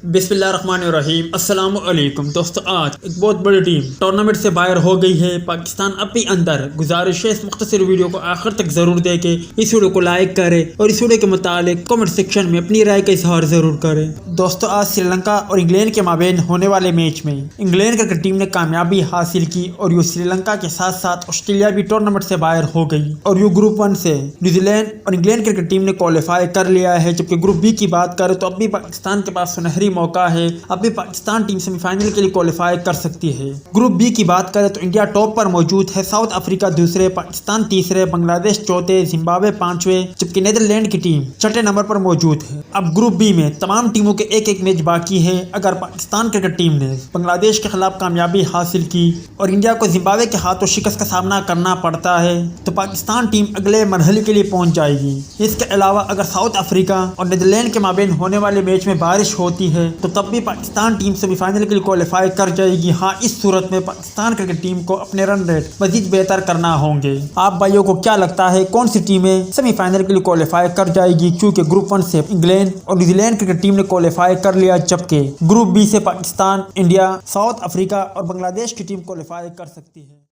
बिस्मिल्लाहिर्रहमानिर्रहीम। अस्सलाम वालेकुम दोस्तों, आज एक बहुत बड़ी टीम टूर्नामेंट से बाहर हो गई है पाकिस्तान अपने अंदर। गुजारिश है इस मुख्तसर वीडियो को आखिर तक जरूर देखें, इस वीडियो को लाइक करें और इस वीडियो के मुतालिक कमेंट सेक्शन में अपनी राय का इजहार जरूर करें। दोस्तों, आज श्रीलंका और इंग्लैंड के माबेन होने वाले मैच में इंग्लैंड क्रिकेट टीम ने कामयाबी हासिल की और यूँ श्रीलंका के साथ साथ ऑस्ट्रेलिया भी टूर्नामेंट से बाहर हो गई और यूँ ग्रुप 1 से न्यूजीलैंड और इंग्लैंड क्रिकेट टीम ने क्वालिफाई कर लिया है। जबकि ग्रुप बी की बात करें तो अब भी पाकिस्तान के पास सुनहरी मौका है, अब भी पाकिस्तान टीम सेमीफाइनल के लिए क्वालिफाई कर सकती है। ग्रुप बी की बात करें तो इंडिया टॉप पर मौजूद है, साउथ अफ्रीका दूसरे, पाकिस्तान तीसरे, बांग्लादेश चौथे, जिम्बाब्वे पांचवें, जबकि नीदरलैंड की टीम छठे नंबर पर मौजूद है। अब ग्रुप बी में तमाम टीमों के एक एक मैच बाकी है। अगर पाकिस्तान क्रिकेट टीम ने बांग्लादेश के खिलाफ कामयाबी हासिल की और इंडिया को जिम्बाब्वे के हाथों शिकस्त का सामना करना पड़ता है तो पाकिस्तान टीम अगले मरहले के लिए पहुंच जाएगी। इसके अलावा अगर साउथ अफ्रीका और नीदरलैंड के माबेन होने वाले मैच में बारिश होती है तो तब भी पाकिस्तान टीम सेमीफाइनल के लिए क्वालिफाई कर जाएगी। हाँ, इस सूरत में पाकिस्तान क्रिकेट टीम को अपने रन रेट मजीद बेहतर करना होंगे। आप भाइयों को क्या लगता है कौन सी टीमें सेमीफाइनल के लिए क्वालिफाई कर जाएगी? क्योंकि ग्रुप 1 से इंग्लैंड और न्यूजीलैंड क्रिकेट टीम ने क्वालिफाई कर लिया, जबकि ग्रुप बी से पाकिस्तान, इंडिया, साउथ अफ्रीका और बांग्लादेश की टीम क्वालिफाई कर सकती है।